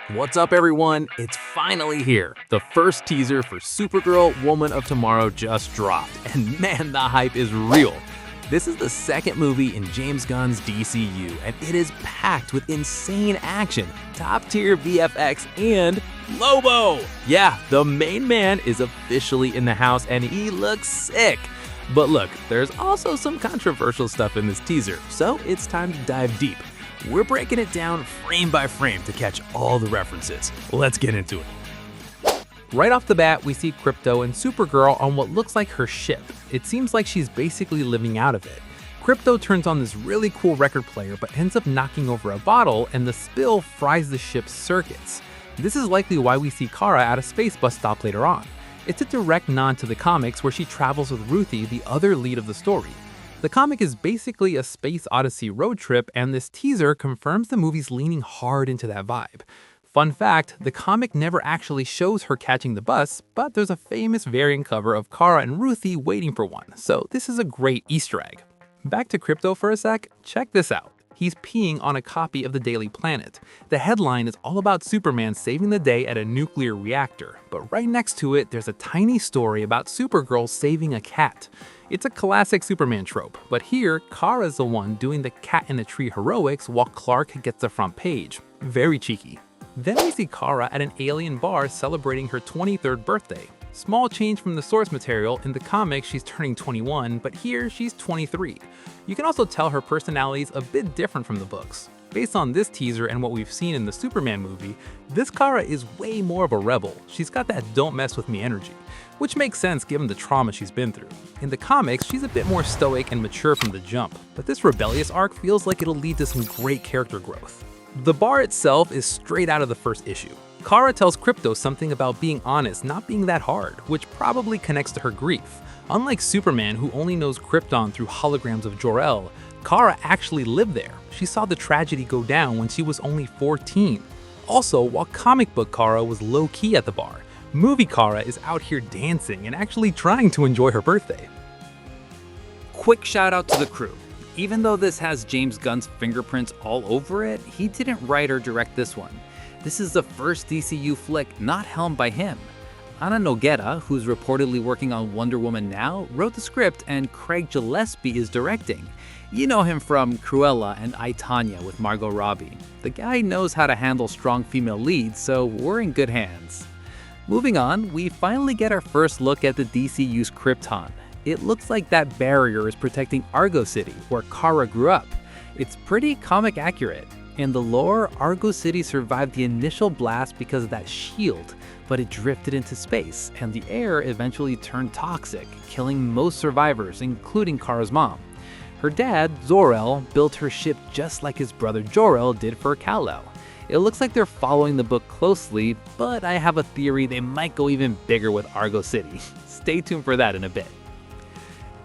What's up, everyone? It's finally here. The first teaser for Supergirl Woman of Tomorrow just dropped, and man, the hype is real. This is the second movie in James Gunn's DCU, and it is packed with insane action, top-tier VFX, and Lobo! Yeah, the main man is officially in the house, and he looks sick. But look, there's also some controversial stuff in this teaser, so it's time to dive deep. We're breaking it down frame by frame to catch all the references. Let's get into it. Right off the bat, we see Krypto and Supergirl on what looks like her ship. It seems like she's basically living out of it. Krypto turns on this really cool record player but ends up knocking over a bottle, and the spill fries the ship's circuits. This is likely why we see Kara at a space bus stop later on. It's a direct nod to the comics where she travels with Ruthye, the other lead of the story. The comic is basically a space odyssey road trip, and this teaser confirms the movie's leaning hard into that vibe. Fun fact, the comic never actually shows her catching the bus, but there's a famous variant cover of Kara and Ruthye waiting for one, so this is a great Easter egg. Back to Krypto for a sec, check this out. He's peeing on a copy of the Daily Planet. The headline is all about Superman saving the day at a nuclear reactor, but right next to it, there's a tiny story about Supergirl saving a cat. It's a classic Superman trope, but here, Kara's the one doing the cat in the tree heroics while Clark gets the front page. Very cheeky. Then we see Kara at an alien bar celebrating her 23rd birthday. Small change from the source material. In the comics, she's turning 21, but here she's 23. You can also tell her personality is a bit different from the books. Based on this teaser and what we've seen in the Superman movie, this Kara is way more of a rebel. She's got that don't mess with me energy, which makes sense given the trauma she's been through. In the comics, she's a bit more stoic and mature from the jump, but this rebellious arc feels like it'll lead to some great character growth. The bar itself is straight out of the first issue. Kara tells Krypto something about being honest not being that hard, which probably connects to her grief. Unlike Superman, who only knows Krypton through holograms of Jor-El, Kara actually lived there. She saw the tragedy go down when she was only 14. Also, while comic book Kara was low-key at the bar, movie Kara is out here dancing and actually trying to enjoy her birthday. Quick shout out to the crew. Even though this has James Gunn's fingerprints all over it, he didn't write or direct this one. This is the first DCU flick not helmed by him. Ana Noguera, who's reportedly working on Wonder Woman now, wrote the script, and Craig Gillespie is directing. You know him from Cruella and I, Tonya with Margot Robbie. The guy knows how to handle strong female leads, so we're in good hands. Moving on, we finally get our first look at the DCU's Krypton. It looks like that barrier is protecting Argo City, where Kara grew up. It's pretty comic accurate. In the lore, Argo City survived the initial blast because of that shield, but it drifted into space, and the air eventually turned toxic, killing most survivors, including Kara's mom. Her dad, Zor-El, built her ship just like his brother Jor-El did for Kal-El. It looks like they're following the book closely, but I have a theory they might go even bigger with Argo City. Stay tuned for that in a bit.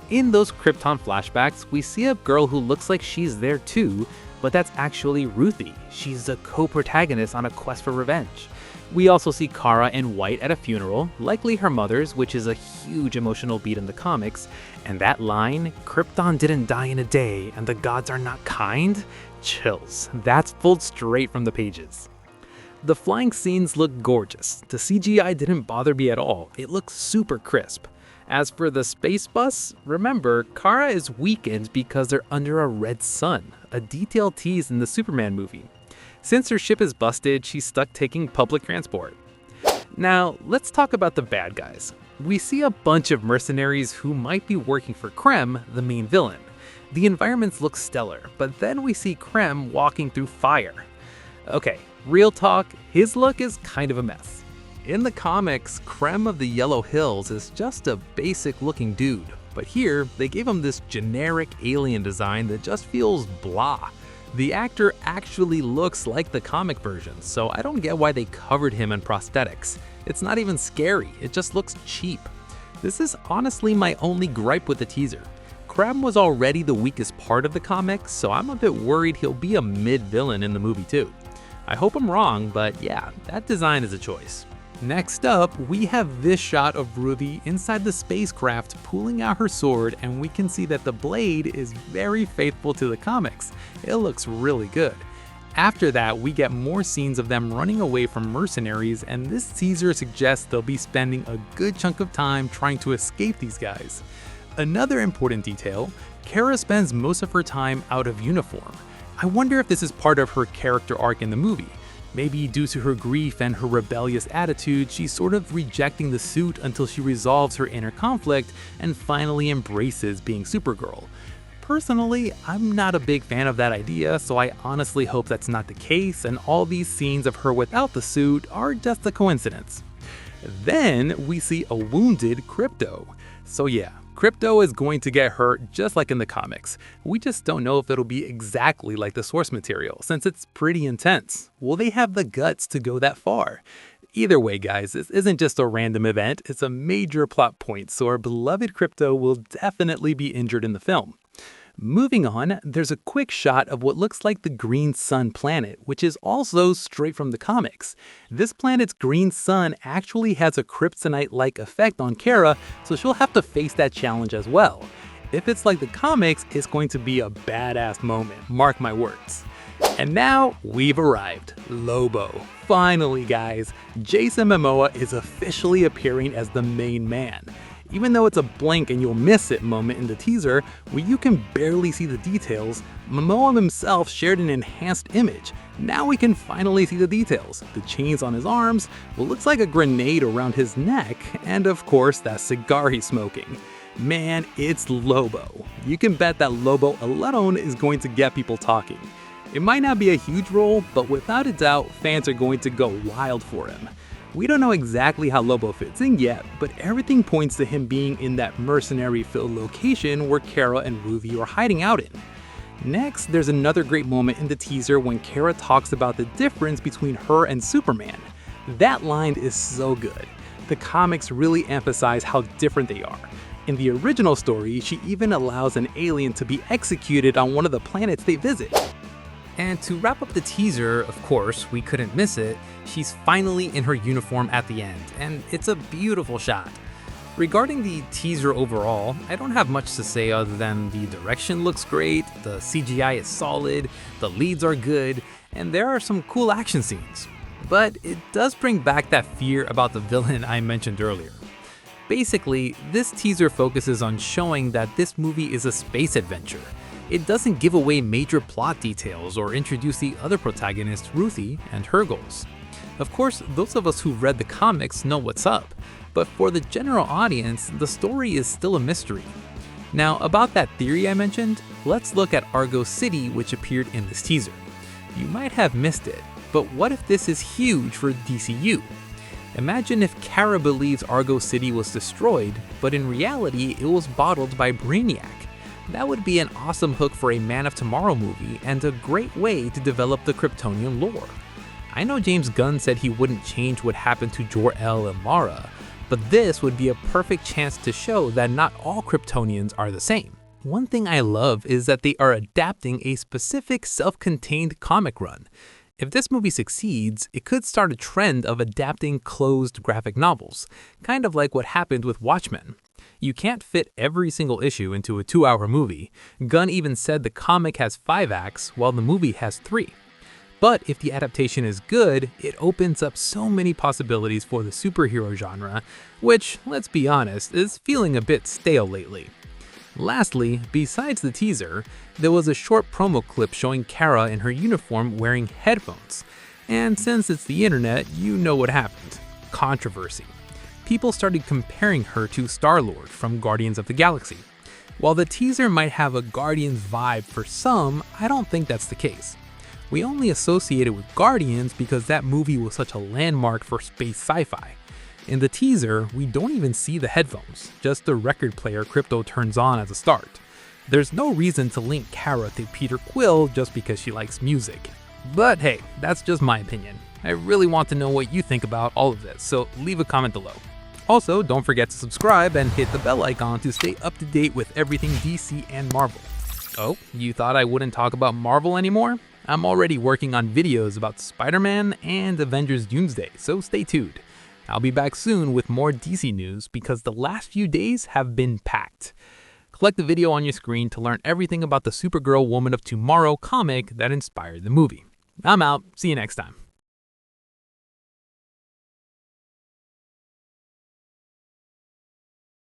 In those Krypton flashbacks, we see a girl who looks like she's there too, but that's actually Ruthye. She's a co-protagonist on a quest for revenge. We also see Kara in white at a funeral, likely her mother's, which is a huge emotional beat in the comics, and that line, "Krypton didn't die in a day and the gods are not kind?" Chills. That's pulled straight from the pages. The flying scenes look gorgeous. The CGI didn't bother me at all. It looks super crisp. As for the space bus, remember, Kara is weakened because they're under a red sun, a detail teased in the Superman movie. Since her ship is busted, she's stuck taking public transport. Now, let's talk about the bad guys. We see a bunch of mercenaries who might be working for Krem, the main villain. The environments look stellar, but then we see Krem walking through fire. Okay, real talk, his look is kind of a mess. In the comics, Krem of the Yellow Hills is just a basic looking dude, but here they gave him this generic alien design that just feels blah. The actor actually looks like the comic version, so I don't get why they covered him in prosthetics. It's not even scary, it just looks cheap. This is honestly my only gripe with the teaser. Krem was already the weakest part of the comics, so I'm a bit worried he'll be a mid-villain in the movie too. I hope I'm wrong, but yeah, that design is a choice. Next up, we have this shot of Ruthye inside the spacecraft pulling out her sword, and we can see that the blade is very faithful to the comics. It looks really good. After that, we get more scenes of them running away from mercenaries, and this teaser suggests they'll be spending a good chunk of time trying to escape these guys. Another important detail, Kara spends most of her time out of uniform. I wonder if this is part of her character arc in the movie. Maybe due to her grief and her rebellious attitude, she's sort of rejecting the suit until she resolves her inner conflict and finally embraces being Supergirl. Personally, I'm not a big fan of that idea, so I honestly hope that's not the case and all these scenes of her without the suit are just a coincidence. Then we see a wounded Krypto. So yeah, Krypto is going to get hurt just like in the comics. We just don't know if it'll be exactly like the source material, since it's pretty intense. Will they have the guts to go that far? Either way, guys, this isn't just a random event, it's a major plot point, so our beloved Krypto will definitely be injured in the film. Moving on, there's a quick shot of what looks like the green sun planet, which is also straight from the comics. This planet's green sun actually has a kryptonite-like effect on Kara, so she'll have to face that challenge as well. If it's like the comics, it's going to be a badass moment, mark my words. And now, we've arrived. Lobo. Finally, guys, Jason Momoa is officially appearing as the main man. Even though it's a blink and you'll miss it moment in the teaser, where you can barely see the details, Momoa himself shared an enhanced image. Now we can finally see the details. The chains on his arms, what looks like a grenade around his neck, and of course that cigar he's smoking. Man, it's Lobo. You can bet that Lobo alone is going to get people talking. It might not be a huge role, but without a doubt, fans are going to go wild for him. We don't know exactly how Lobo fits in yet, but everything points to him being in that mercenary-filled location where Kara and Ruthye are hiding out in. Next, there's another great moment in the teaser when Kara talks about the difference between her and Superman. That line is so good. The comics really emphasize how different they are. In the original story, she even allows an alien to be executed on one of the planets they visit. And to wrap up the teaser, of course, we couldn't miss it, she's finally in her uniform at the end, and it's a beautiful shot. Regarding the teaser overall, I don't have much to say other than the direction looks great, the CGI is solid, the leads are good, and there are some cool action scenes. But it does bring back that fear about the villain I mentioned earlier. Basically, this teaser focuses on showing that this movie is a space adventure. It doesn't give away major plot details or introduce the other protagonist, Ruthye, and her goals. Of course, those of us who read the comics know what's up, but for the general audience, the story is still a mystery. Now, about that theory I mentioned, let's look at Argo City, which appeared in this teaser. You might have missed it, but what if this is huge for DCU? Imagine if Kara believes Argo City was destroyed, but in reality, it was bottled by Brainiac. That would be an awesome hook for a Man of Tomorrow movie and a great way to develop the Kryptonian lore. I know James Gunn said he wouldn't change what happened to Jor-El and Lara, but this would be a perfect chance to show that not all Kryptonians are the same. One thing I love is that they are adapting a specific self-contained comic run. If this movie succeeds, it could start a trend of adapting closed graphic novels, kind of like what happened with Watchmen. You can't fit every single issue into a 2-hour movie. Gunn even said the comic has 5 acts while the movie has 3. But if the adaptation is good, it opens up so many possibilities for the superhero genre, which, let's be honest, is feeling a bit stale lately. Lastly, besides the teaser, there was a short promo clip showing Kara in her uniform wearing headphones. And since it's the internet, you know what happened. Controversy. People started comparing her to Star-Lord from Guardians of the Galaxy. While the teaser might have a Guardians vibe for some, I don't think that's the case. We only associate it with Guardians because that movie was such a landmark for space sci-fi. In the teaser, we don't even see the headphones, just the record player Krypto turns on at the start. There's no reason to link Kara to Peter Quill just because she likes music. But hey, that's just my opinion. I really want to know what you think about all of this, so leave a comment below. Also, don't forget to subscribe and hit the bell icon to stay up to date with everything DC and Marvel. Oh, you thought I wouldn't talk about Marvel anymore? I'm already working on videos about Spider-Man and Avengers Doomsday, so stay tuned. I'll be back soon with more DC news because the last few days have been packed. Click the video on your screen to learn everything about the Supergirl Woman of Tomorrow comic that inspired the movie. I'm out. See you next time.